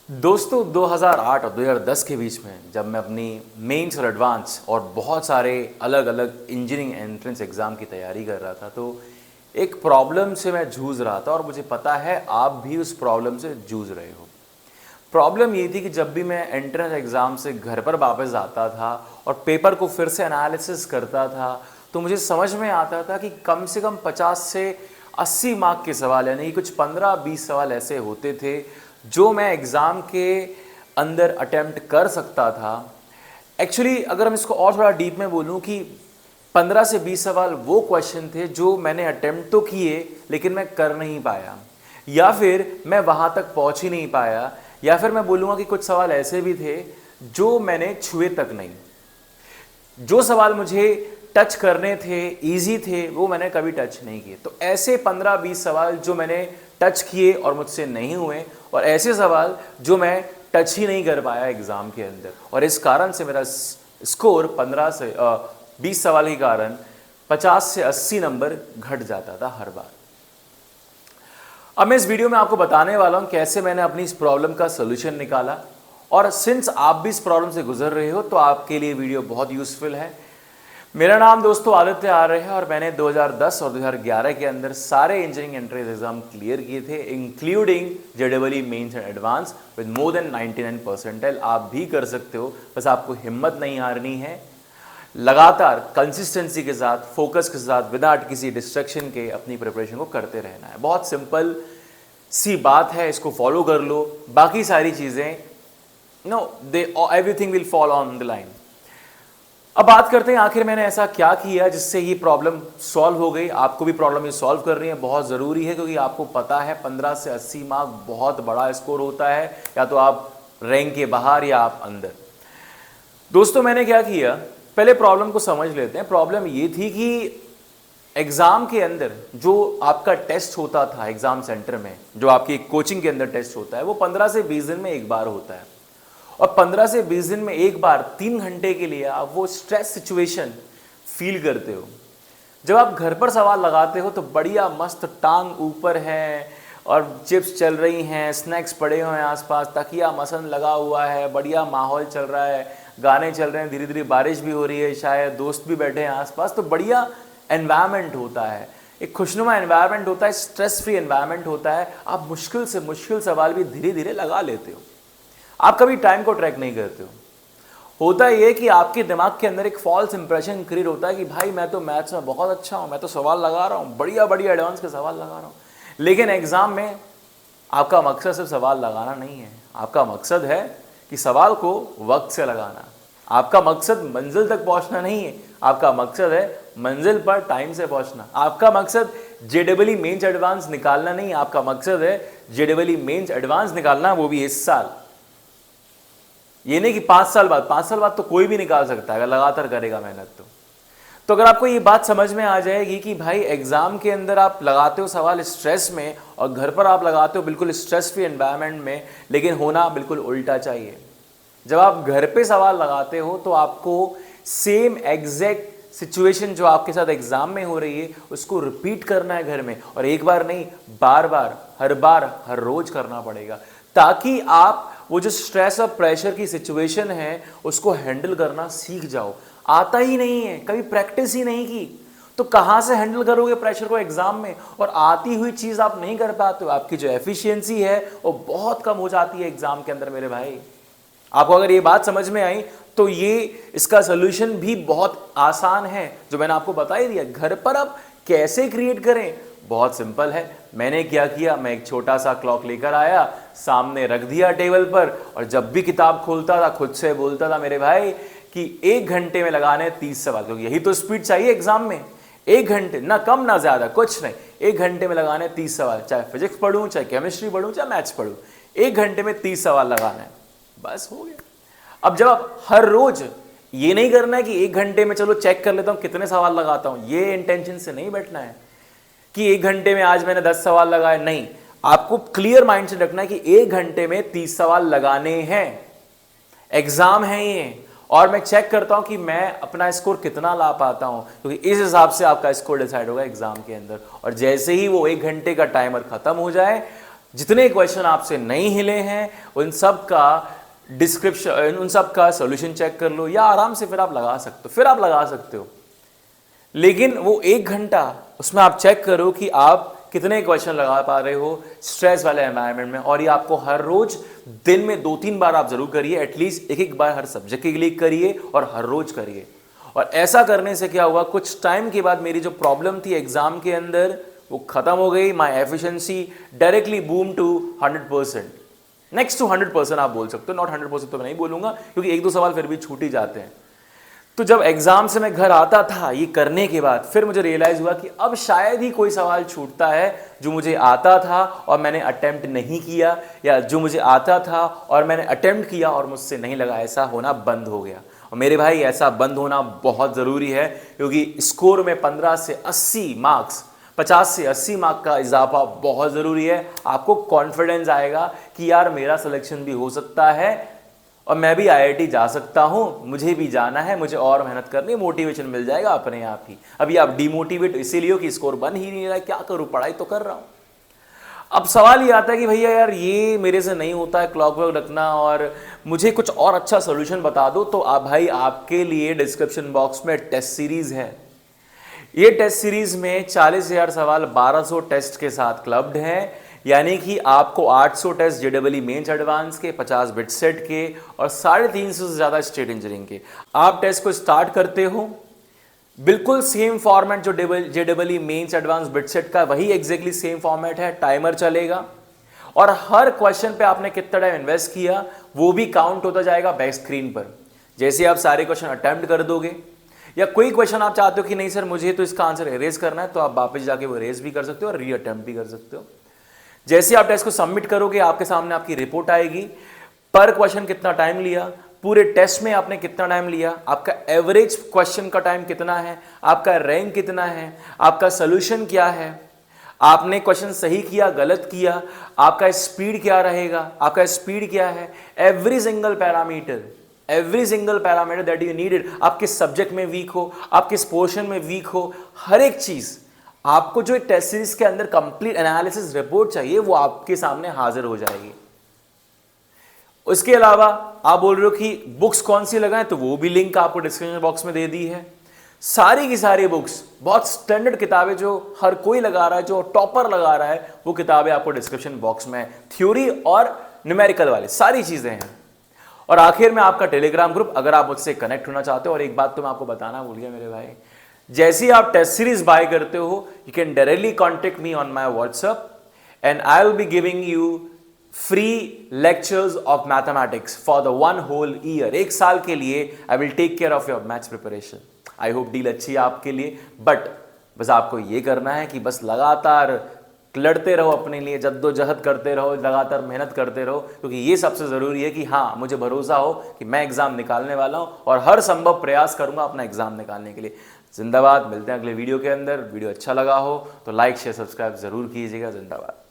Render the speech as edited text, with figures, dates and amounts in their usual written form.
दोस्तों 2008 और 2010 के बीच में जब मैं अपनी मेंस और एडवांस और बहुत सारे अलग अलग इंजीनियरिंग एंट्रेंस एग्ज़ाम की तैयारी कर रहा था, तो एक प्रॉब्लम से मैं जूझ रहा था और मुझे पता है आप भी उस प्रॉब्लम से जूझ रहे हो। प्रॉब्लम ये थी कि जब भी मैं एंट्रेंस एग्ज़ाम से घर पर वापस आता था और पेपर को फिर से एनालिसिस करता था, तो मुझे समझ में आता था कि कम से कम 50 से 80 मार्क के सवाल, यानी कि कुछ 15-20 सवाल ऐसे होते थे जो मैं एग्ज़ाम के अंदर अटेम्प्ट कर सकता था। एक्चुअली अगर हम इसको और थोड़ा डीप में बोलूँ कि 15 से 20 सवाल वो क्वेश्चन थे जो मैंने अटेम्प्ट तो किए लेकिन मैं कर नहीं पाया, या फिर मैं वहाँ तक पहुँच ही नहीं पाया, या फिर मैं बोलूँगा कि कुछ सवाल ऐसे भी थे जो मैंने छुए तक नहीं। जो सवाल मुझे टच करने थे, इजी थे, वो मैंने कभी टच नहीं किए। तो ऐसे 15-20 सवाल जो मैंने टच किए और मुझसे नहीं हुए, और ऐसे सवाल जो मैं टच ही नहीं कर पाया एग्ज़ाम के अंदर, और इस कारण से मेरा स्कोर 15 से 20 सवाल के कारण 50 से 80 नंबर घट जाता था हर बार। अब मैं इस वीडियो में आपको बताने वाला हूं कैसे मैंने अपनी इस प्रॉब्लम का सोल्यूशन निकाला, और सिंस आप भी इस प्रॉब्लम से गुजर रहे हो तो आपके लिए वीडियो बहुत यूजफुल है। मेरा नाम दोस्तों आदित्य आर्य है और मैंने 2010 और 2011 के अंदर सारे इंजीनियरिंग एंट्रेंस एग्जाम क्लियर किए थे, including JEE mains and advance with more than 99 percentile. आप भी कर सकते हो, बस आपको हिम्मत नहीं हारनी है। लगातार कंसिस्टेंसी के साथ, फोकस के साथ, विदाउट किसी डिस्ट्रैक्शन के अपनी प्रिपरेशन को करते रहना है। बहुत सिंपल सी बात है, इसको फॉलो कर लो, बाकी सारी चीज़ें everything will follow on the line. अब बात करते हैं आखिर मैंने ऐसा क्या किया जिससे ये प्रॉब्लम सॉल्व हो गई। आपको भी प्रॉब्लम ये सॉल्व कर रही है, बहुत ज़रूरी है, क्योंकि आपको पता है 15 से 80 मार्क बहुत बड़ा स्कोर होता है, या तो आप रैंक के बाहर या आप अंदर। दोस्तों मैंने क्या किया, पहले प्रॉब्लम को समझ लेते हैं। प्रॉब्लम ये थी कि एग्ज़ाम के अंदर जो आपका टेस्ट होता था एग्ज़ाम सेंटर में, जो आपकी कोचिंग के अंदर टेस्ट होता है, वो 15 से 20 दिन में एक बार होता है, और 15 से 20 दिन में एक बार 3 घंटे के लिए आप वो स्ट्रेस सिचुएशन फील करते हो। जब आप घर पर सवाल लगाते हो तो बढ़िया मस्त टांग ऊपर है और चिप्स चल रही हैं, स्नैक्स पड़े हुए हैं आसपास, तकिया मसन लगा हुआ है, बढ़िया माहौल चल रहा है, गाने चल रहे हैं, धीरे धीरे बारिश भी हो रही है, शायद दोस्त भी बैठे हैं आसपास, तो बढ़िया एनवायरनमेंट होता है, एक खुशनुमा एनवायरनमेंट होता है, स्ट्रेस फ्री एनवायरनमेंट होता है। आप मुश्किल से मुश्किल सवाल भी धीरे धीरे लगा लेते हो, आप कभी टाइम को ट्रैक नहीं करते हो। होता यह कि आपके दिमाग के अंदर एक फॉल्स इंप्रेशन क्रिएट होता है कि भाई मैं तो मैथ्स में बहुत अच्छा हूं, मैं तो सवाल लगा रहा हूं, बढ़िया बढ़िया एडवांस के सवाल लगा रहा हूं। लेकिन एग्जाम में आपका मकसद सिर्फ सवाल लगाना नहीं है, आपका मकसद है कि सवाल को वक्त से लगाना। आपका मकसद मंजिल तक पहुंचना नहीं है, आपका मकसद है मंजिल पर टाइम से पहुंचना। आपका मकसद जेईई मेंस एडवांस निकालना नहीं, आपका मकसद है जेईई मेंस एडवांस निकालना, वो भी इस साल। ये नहीं कि 5 साल बाद, 5 साल बाद तो कोई भी निकाल सकता है अगर लगातार करेगा मेहनत तो अगर आपको ये बात समझ में आ जाएगी कि भाई एग्जाम के अंदर आप लगाते हो सवाल स्ट्रेस में और घर पर आप लगाते हो बिल्कुल स्ट्रेस फ्री एनवायरनमेंट में, लेकिन होना बिल्कुल उल्टा चाहिए। जब आप घर पे सवाल लगाते हो तो आपको सेम एग्जैक्ट सिचुएशन जो आपके साथ एग्जाम में हो रही है उसको रिपीट करना है घर में, और एक बार नहीं, बार हर रोज करना पड़ेगा, ताकि आप वो जो स्ट्रेस और प्रेशर की सिचुएशन है उसको हैंडल करना सीख जाओ। आता ही नहीं है, कभी प्रैक्टिस ही नहीं की, तो कहां से हैंडल करोगे प्रेशर को एग्जाम में, और आती हुई चीज आप नहीं कर पाते हो, आपकी जो एफिशिएंसी है वो बहुत कम हो जाती है एग्जाम के अंदर। मेरे भाई, आपको अगर ये बात समझ में आई तो ये इसका सोल्यूशन भी बहुत आसान है, जो मैंने आपको बता ही दिया। घर पर आप कैसे क्रिएट करें, बहुत सिंपल है। मैंने क्या किया, मैं एक छोटा सा क्लॉक लेकर आया, सामने रख दिया टेबल पर, और जब भी किताब खोलता था खुद से बोलता था मेरे भाई कि 1 घंटे में लगाने 30 सवाल, क्योंकि यही तो स्पीड चाहिए एग्जाम में। 1 घंटे, ना कम ना ज्यादा, कुछ नहीं, 1 घंटे में लगाने 30 सवाल, चाहे फिजिक्स पढ़ूं, चाहे केमिस्ट्री पढ़ूं, चाहे मैथ्स पढ़ूं, 1 घंटे में 30 सवाल लगाना है, बस हो गया। अब जब आप हर रोज ये नहीं करना है कि 1 घंटे में चलो चेक कर लेता हूं कितने सवाल लगाता हूं, ये इंटेंशन से नहीं बैठना है कि 1 घंटे में आज मैंने 10 सवाल लगाए, नहीं। आपको क्लियर माइंड से रखना है कि 1 घंटे में 30 सवाल लगाने हैं, एग्जाम है ये, और मैं चेक करता हूं कि मैं अपना स्कोर कितना ला पाता हूं, क्योंकि इस हिसाब से आपका स्कोर डिसाइड होगा एग्जाम के अंदर। और जैसे ही वो 1 घंटे का टाइमर खत्म हो जाए, जितने क्वेश्चन आपसे नहीं हिले हैं उन सब का डिस्क्रिप्शन, उन सब का सॉल्यूशन चेक कर लो, या आराम से फिर आप लगा सकते हो। लेकिन वो 1 घंटा उसमें आप चेक करो कि आप कितने क्वेश्चन लगा पा रहे हो स्ट्रेस वाले एनवायरनमेंट में। और ये आपको हर रोज दिन में 2-3 बार आप जरूर करिए, एटलीस्ट एक बार हर सब्जेक्ट के लिए करिए और हर रोज करिए। और ऐसा करने से क्या हुआ, कुछ टाइम के बाद मेरी जो प्रॉब्लम थी एग्जाम के अंदर वो खत्म हो गई। My efficiency directly boom to 100%, next to 100% आप बोल सकते हो। नॉट 100% तो मैं नहीं बोलूंगा, क्योंकि 1-2 सवाल फिर भी छूट ही जाते हैं। तो जब एग्जाम से मैं घर आता था ये करने के बाद, फिर मुझे रियलाइज हुआ कि अब शायद ही कोई सवाल छूटता है जो मुझे आता था और मैंने अटेम्प्ट नहीं किया, या जो मुझे आता था और मैंने अटेम्प्ट किया और मुझसे नहीं लगा। ऐसा होना बंद हो गया। और मेरे भाई ऐसा बंद होना बहुत ज़रूरी है, क्योंकि स्कोर में 15 से 80 मार्क्स, 50 से 80 मार्क का इजाफा बहुत ज़रूरी है। आपको कॉन्फिडेंस आएगा कि यार मेरा सिलेक्शन भी हो सकता है और मैं भी IIT जा सकता हूं, मुझे भी जाना है, मुझे और मेहनत करनी, मोटिवेशन मिल जाएगा अपने आप ही। अभी आप डिमोटिवेट इसीलिए हो कि स्कोर बन ही नहीं रहा है, क्या करूं, पढ़ाई तो कर रहा हूं। अब सवाल ये आता है कि भैया यार ये मेरे से नहीं होता है क्लॉक वर्क रखना, और मुझे कुछ और अच्छा सोल्यूशन बता दो। तो आप भाई आपके लिए डिस्क्रिप्शन बॉक्स में टेस्ट सीरीज है। ये टेस्ट सीरीज में 40,000 सवाल 1200 टेस्ट के साथ क्लब्ड है, यानी कि आपको 800 टेस्ट JEE मेंस एडवांस के, 50 बिट सेट के और 350 से ज़्यादा स्टेट इंजीनियरिंग के। आप टेस्ट को स्टार्ट करते हो, बिल्कुल सेम फॉर्मेट जो JEE mains advance BITSAT का, वही एग्जैक्टली सेम फॉर्मेट है। टाइमर चलेगा और हर क्वेश्चन पे आपने कितना टाइम इन्वेस्ट किया वो भी काउंट होता जाएगा बैक स्क्रीन पर। जैसे आप सारे क्वेश्चन अटेम्प्ट कर दोगे, या कोई क्वेश्चन आप चाहते हो कि नहीं सर मुझे तो इसका आंसर एरेज करना है, तो आप वापस जाके वो एरेज भी कर सकते हो और री अटेम्प्ट भी कर सकते हो। जैसे आप टेस्ट को सबमिट करोगे आपके सामने आपकी रिपोर्ट आएगी, पर क्वेश्चन कितना टाइम लिया, पूरे टेस्ट में आपने कितना टाइम लिया, आपका एवरेज क्वेश्चन का टाइम कितना है, आपका रैंक कितना है, आपका सोल्यूशन क्या है, आपने क्वेश्चन सही किया गलत किया, आपका स्पीड क्या रहेगा, आपका स्पीड क्या है, every single parameter that you needed. आप किस सब्जेक्ट में वीक हो, आप किस पोर्शन में वीक हो, हर एक चीज आपको जो एक टेस्ट सीरीज के अंदर कंप्लीट एनालिसिस रिपोर्ट चाहिए वो आपके सामने हाजिर हो जाएगी। उसके अलावा आप बोल रहे हो कि बुक्स कौन सी लगाएं, तो वो भी लिंक आपको डिस्क्रिप्शन बॉक्स में दे दी है। सारी की सारी बुक्स, बहुत स्टैंडर्ड किताबें जो हर कोई लगा रहा है, जो टॉपर लगा रहा है, वो किताबें आपको डिस्क्रिप्शन बॉक्स में, थ्योरी और न्यूमेरिकल वाले सारी चीजें हैं। और आखिर में आपका टेलीग्राम ग्रुप, अगर आप मुझसे कनेक्ट होना चाहते हो। और एक बात तो मैं आपको बताना भूल गया मेरे भाई, जैसे ही आप टेस्ट सीरीज बाय करते हो, you can directly contact me on my WhatsApp and I will be giving you free lectures of mathematics for the 1 whole year. 1 साल के लिए I will take care of your maths preparation. I hope deal अच्छी है आपके लिए, but बस आपको ये करना है कि बस लगातार लड़ते रहो अपने लिए, जद्दोजहद करते रहो, लगातार मेहनत करते रहो, क्योंकि ये सबसे ज़रूरी है कि हाँ मुझे भरोसा हो कि मैं एग्ज़ाम निकालने वाला हूँ और हर संभव प्रयास करूँगा अपना एग्ज़ाम निकालने के लिए। जिंदाबाद। मिलते हैं अगले वीडियो के अंदर। वीडियो अच्छा लगा हो तो लाइक शेयर सब्सक्राइब ज़रूर कीजिएगा। जिंदाबाद।